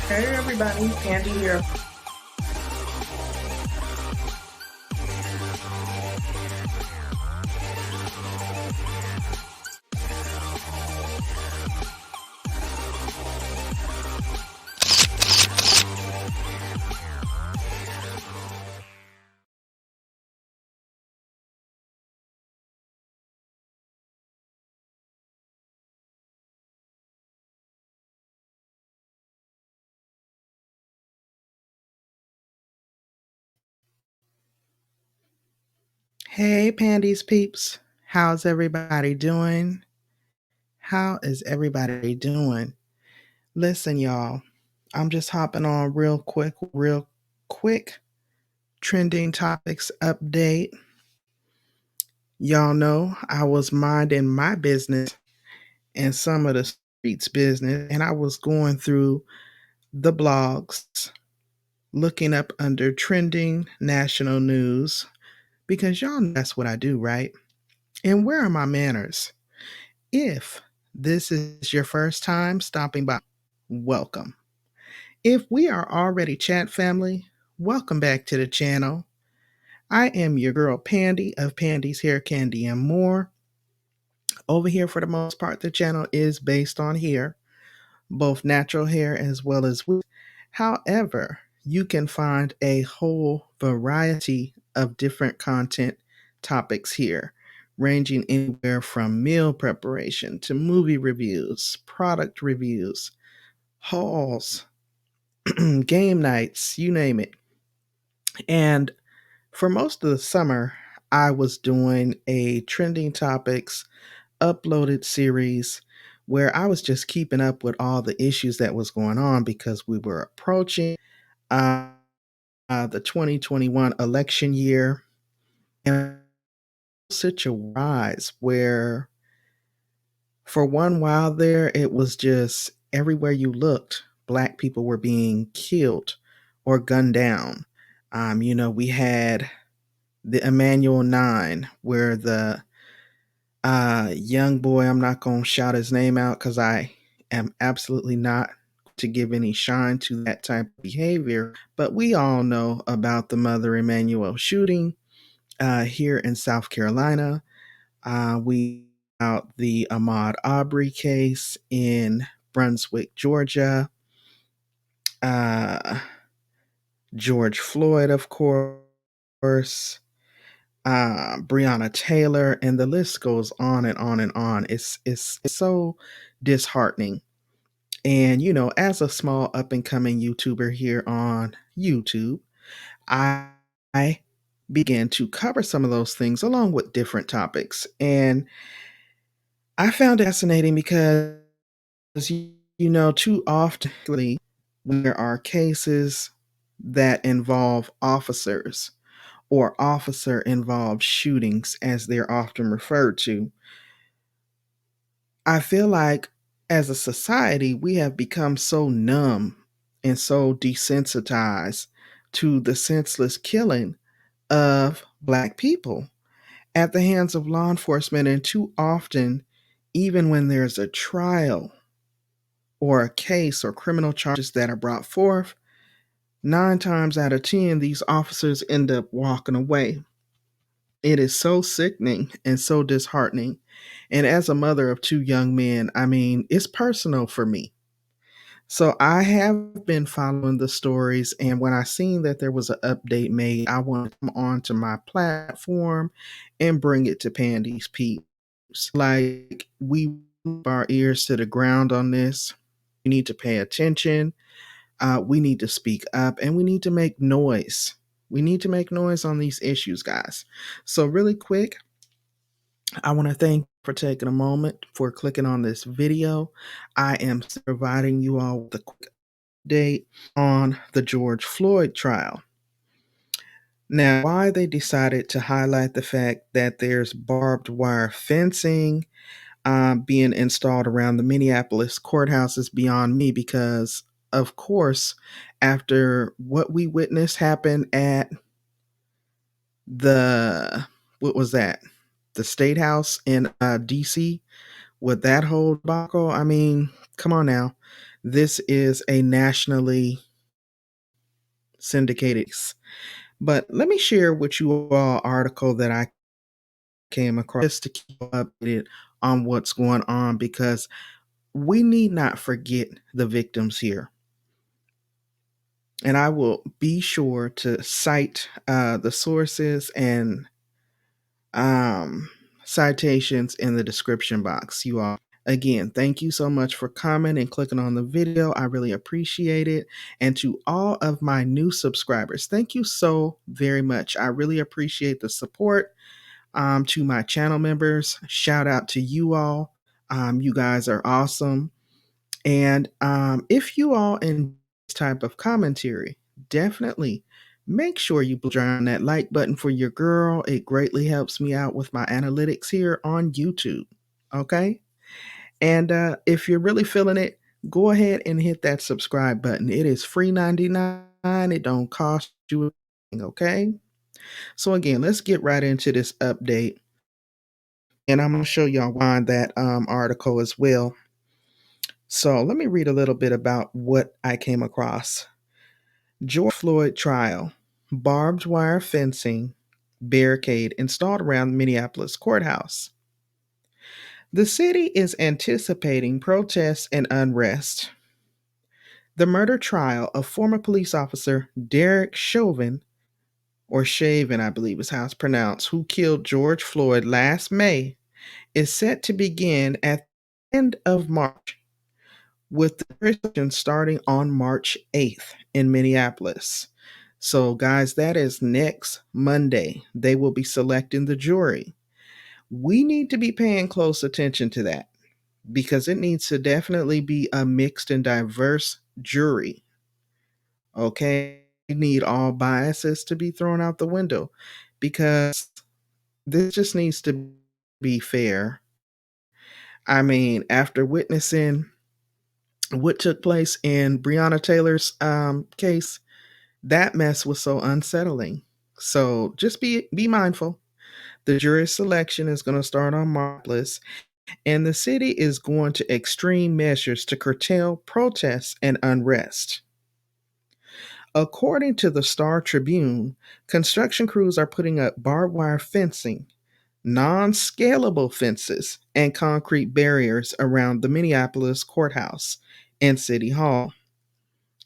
Hey everybody, Pandi here. Hey, Pandy's peeps. How's everybody doing? How is everybody doing? Listen, y'all, I'm just hopping on real quick trending topics update. Y'all know I was minding my business and some of the streets business, and I was going through the blogs, looking up under trending national news, because y'all know that's what I do, right? And where are my manners? If this is your first time stopping by, welcome. If we are already chat family, welcome back to the channel. I am your girl Pandi of Pandy's Hair Candy and More. Over here, for the most part, the channel is based on hair, both natural hair as well as wig. However, you can find a whole variety of different content topics here, ranging anywhere from meal preparation to movie reviews, product reviews, hauls, game nights, you name it. And for most of the summer, I was doing a trending topics uploaded series where I was just keeping up with all the issues that was going on because we were approaching uh, the 2021 election year, and such a rise where for one while there it was just everywhere you looked black people were being killed or gunned down. We had the Emmanuel 9 where the young boy, I'm not going to shout his name out because I am absolutely not to give any shine to that type of behavior. But we all know about the Mother Emanuel shooting here in South Carolina. We about the Ahmaud Arbery case in Brunswick, Georgia. Uh, George Floyd, of course. Breonna Taylor, and the list goes on and on and on. It's so disheartening. And as a small up and coming YouTuber here on YouTube, I, I began to cover some of those things along with different topics. And I found it fascinating because too often there are cases that involve officers or officer involved shootings, as they're often referred to. I feel like as a society, we have become so numb and so desensitized to the senseless killing of Black people at the hands of law enforcement. And too often, even when there's a trial or a case or criminal charges that are brought forth, 9 times out of 10, these officers end up walking away. It is so sickening and so disheartening. And as a mother of 2 young men, I mean, it's personal for me. So I have been following the stories, and when I seen that there was an update made, I wanted to come onto my platform and bring it to Pandy's peeps. Like, we put our ears to the ground on this. We need to pay attention. We need to speak up, and we need to make noise. We need to make noise on these issues, guys. So, really quick, I want to thank you for taking a moment for clicking on this video. I am providing you all with a quick update on the George Floyd trial. Now, why they decided to highlight the fact that there's barbed wire fencing being installed around the Minneapolis courthouse is beyond me because, of course, after what we witnessed happen at the, what was that? The State House in DC with that whole debacle. I mean, come on now. This is a nationally syndicated. But let me share with you all article that I came across just to keep updated on what's going on because we need not forget the victims here. And I will be sure to cite the sources and um, citations in the description box. You all, again, thank you so much for coming and clicking on the video. I really appreciate it. And to all of my new subscribers, thank you so very much. I really appreciate the support. To my channel members, shout out to you all. You guys are awesome. And if you all in this type of commentary, definitely make sure you on that like button for your girl. It greatly helps me out with my analytics here on YouTube. Okay. And if you're really feeling it, go ahead and hit that subscribe button. It is free 99. It don't cost you anything. Okay. So again, let's get right into this update. And I'm going to show y'all why that article as well. So let me read a little bit about what I came across. George Floyd trial, barbed wire fencing, barricade installed around Minneapolis courthouse. The city is anticipating protests and unrest. The murder trial of former police officer Derek Chauvin, or Chauvin, I believe is how it's pronounced, who killed George Floyd last May, is set to begin at the end of March, with the Christian starting on March 8th in Minneapolis. So, guys, that is next Monday. They will be selecting the jury. We need to be paying close attention to that because it needs to definitely be a mixed and diverse jury. Okay? We need all biases to be thrown out the window because this just needs to be fair. I mean, after witnessing what took place in Breonna Taylor's case, that mess was so unsettling. So just be mindful. The jury selection is going to start on March, and the city is going to extreme measures to curtail protests and unrest. According to the Star Tribune, construction crews are putting up barbed wire fencing, non-scalable fences, and concrete barriers around the Minneapolis courthouse and city hall.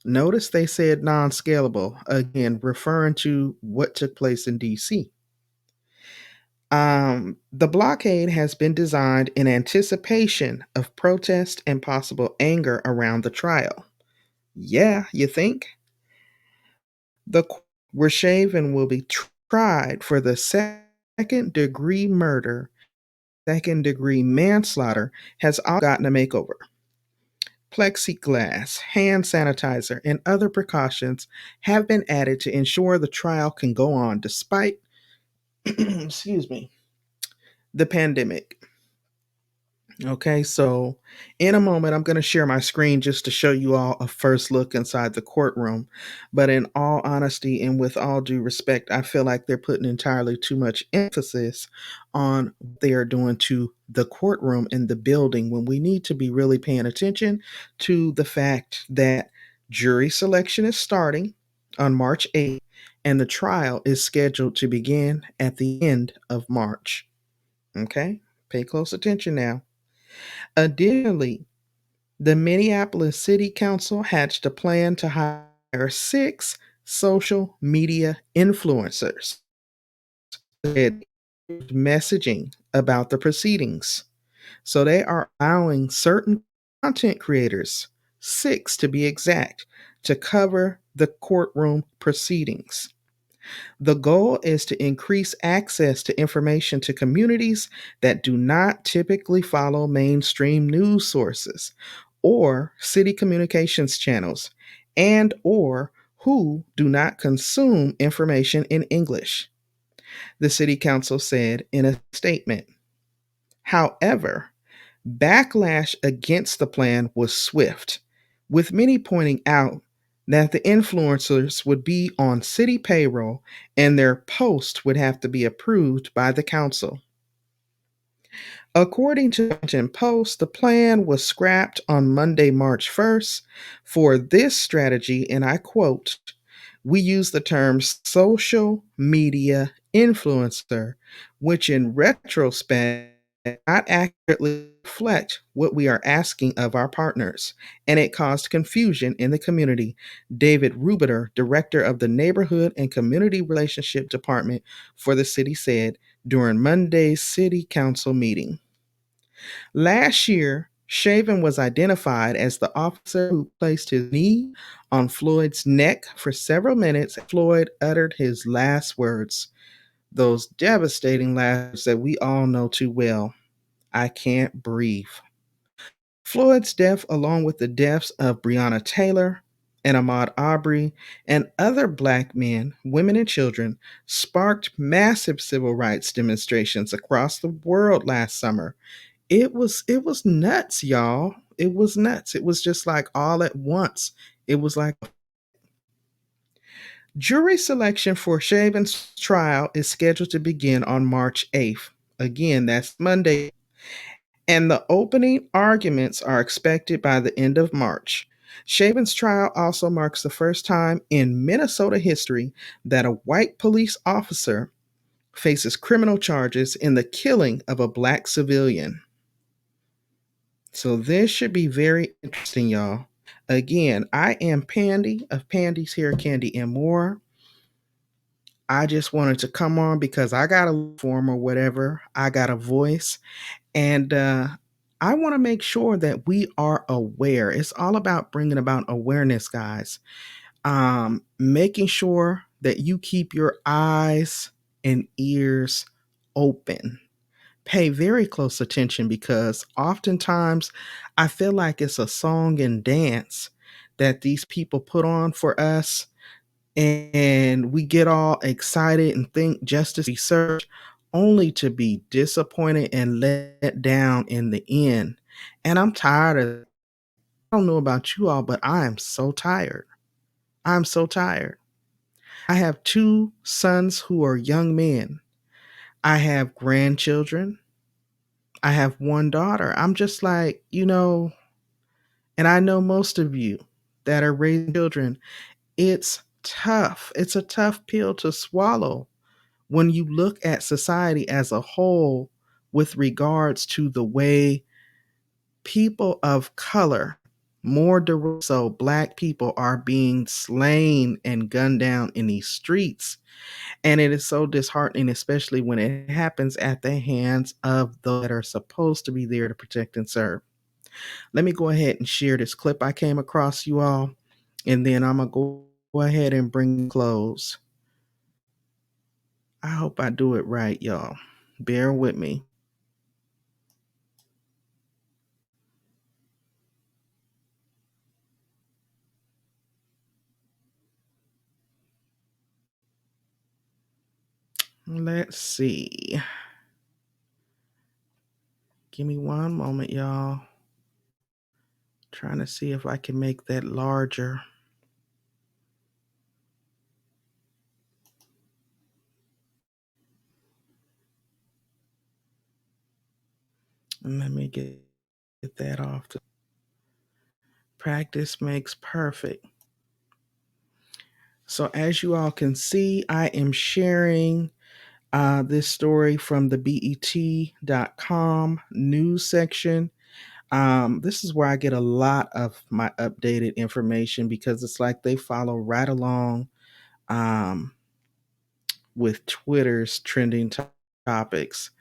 Notice they said non scalable, again, referring to what took place in DC. The blockade has been designed in anticipation of protest and possible anger around the trial. Yeah, you think? The where Chauvin will be tried for the second degree murder, second degree manslaughter, has all gotten a makeover. Plexiglass, hand sanitizer, and other precautions have been added to ensure the trial can go on despite excuse me, the pandemic. Okay, so in a moment, I'm going to share my screen just to show you all a first look inside the courtroom. But in all honesty and with all due respect, I feel like they're putting entirely too much emphasis on what they are doing to the courtroom and the building when we need to be really paying attention to the fact that jury selection is starting on March 8th and the trial is scheduled to begin at the end of March. Okay, pay close attention now. Additionally, the Minneapolis City Council hatched a plan to hire 6 social media influencers with messaging about the proceedings. So they are allowing certain content creators, 6 to be exact, to cover the courtroom proceedings. The goal is to increase access to information to communities that do not typically follow mainstream news sources or city communications channels and or who do not consume information in English, the city council said in a statement. However, backlash against the plan was swift, with many pointing out that the influencers would be on city payroll and their post would have to be approved by the council. According to the Washington Post, the plan was scrapped on Monday, March 1st. For this strategy, and I quote, we use the term social media influencer, which in retrospect not accurately reflect what we are asking of our partners, and it caused confusion in the community. David Rubiter, director of the Neighborhood and Community Relationship Department for the city, said during Monday's city council meeting. Last year, Chauvin was identified as the officer who placed his knee on Floyd's neck for several minutes. Floyd uttered his last words, those devastating last words that we all know too well: I can't breathe. Floyd's death, along with the deaths of Breonna Taylor and Ahmaud Arbery and other black men, women, and children, sparked massive civil rights demonstrations across the world last summer. It was nuts, y'all. It was nuts. It was just like all at once. It was like jury selection for Chauvin's trial is scheduled to begin on March 8th. Again, that's Monday. And the opening arguments are expected by the end of March. Chauvin's trial also marks the first time in Minnesota history that a white police officer faces criminal charges in the killing of a black civilian. So this should be very interesting, y'all. Again, I am Pandi of Pandi's Hair Candy and More. I just wanted to come on because I got a form or whatever. I got a voice. And I want to make sure that we are aware. It's all about bringing about awareness, guys. Making sure that you keep your eyes and ears open. Pay very close attention because oftentimes I feel like it's a song and dance that these people put on for us, and we get all excited and think justice be served, only to be disappointed and let down in the end. And I'm tired of it. I don't know about you all, but I am so tired. I'm so tired. I have two sons who are young men. I have grandchildren. I have one daughter. I'm just like, and I know most of you that are raising children, it's tough. It's a tough pill to swallow when you look at society as a whole with regards to the way people of color, so black people, are being slain and gunned down in these streets. And it is so disheartening, especially when it happens at the hands of those that are supposed to be there to protect and serve. Let me go ahead and share this clip I came across, you all, and then I'm going to go ahead and bring close. I hope I do it right, y'all. Bear with me. Let's see. Give me one moment, y'all. Trying to see if I can make that larger. And let me get that off. Practice makes perfect. So as you all can see, I am sharing this story from the BET.com news section. This is where I get a lot of my updated information because it's like they follow right along with Twitter's trending topics.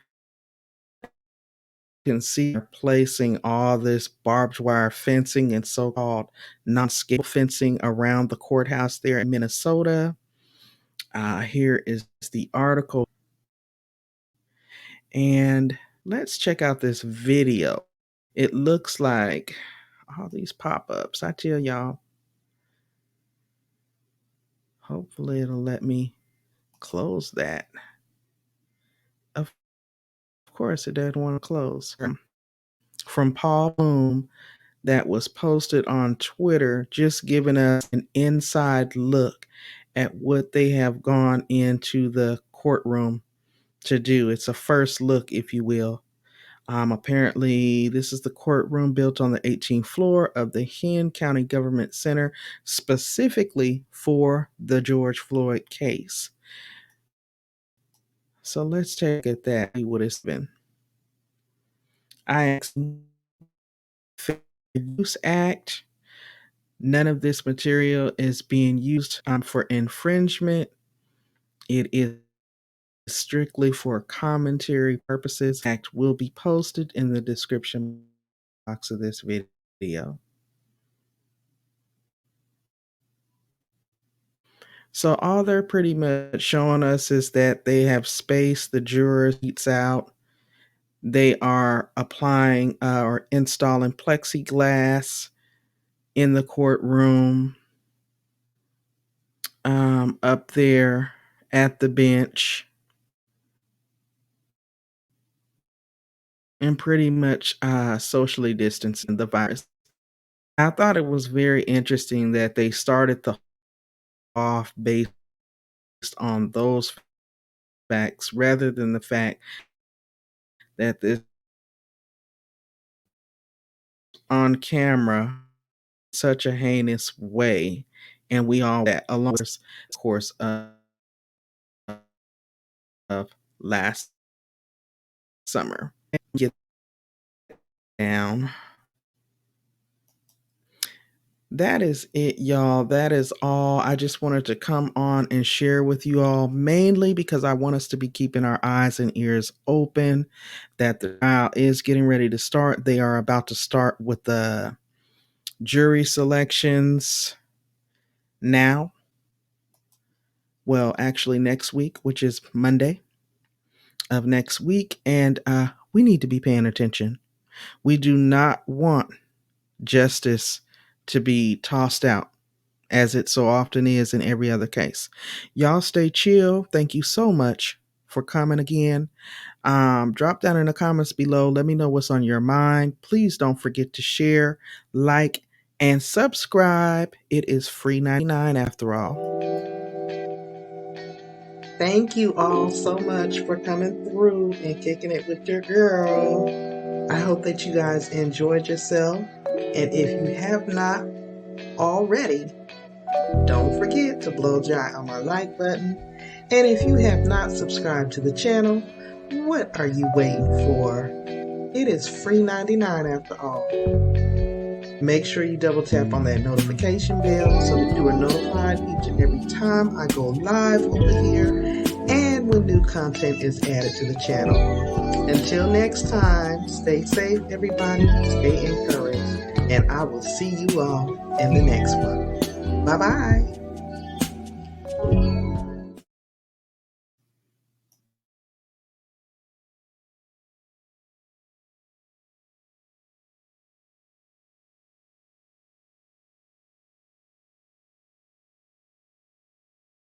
You can see they're placing all this barbed wire fencing and so-called non-scale fencing around the courthouse there in Minnesota. Here is the article. And let's check out this video. It looks like all these pop-ups. I tell y'all, hopefully it'll let me close that. Of course, it doesn't want to close. From Paul Bloom, that was posted on Twitter, just giving us an inside look at what they have gone into the courtroom to do. It's a first look, if you will. Apparently, this is the courtroom built on the 18th floor of the Henn County Government Center, specifically for the George Floyd case. So let's take at that. What it's been. Fair Use Act. None of this material is being used for infringement. It is strictly for commentary purposes. Act will be posted in the description box of this video. So all they're pretty much showing us is that they have spaced the jurors' seats out. They are applying or installing plexiglass in the courtroom up there at the bench, and pretty much socially distancing the virus. I thought it was very interesting that they started the off based on those facts rather than the fact that this on camera such a heinous way, and we all that along the course of last summer. Get down. That is it, y'all. That is all. I just wanted to come on and share with you all, mainly because I want us to be keeping our eyes and ears open, that the trial is getting ready to start. They are about to start with the jury selections now. Well, actually next week, which is Monday of next week. And we need to be paying attention. We do not want justice to be tossed out, as it so often is in every other case. Y'all stay chill. Thank you so much for coming again. Drop down in the comments below. Let me know what's on your mind. Please don't forget to share, like, and subscribe. It is free 99 after all. Thank you all so much for coming through and kicking it with your girl. I hope that you guys enjoyed yourself. And if you have not already, don't forget to blow dry on my like button. And if you have not subscribed to the channel, what are you waiting for? It is free 99 after all. Make sure you double tap on that notification bell so that you are notified each and every time I go live over here and when new content is added to the channel. Until next time, stay safe, everybody. Stay encouraged. And I will see you all in the next one. Bye-bye.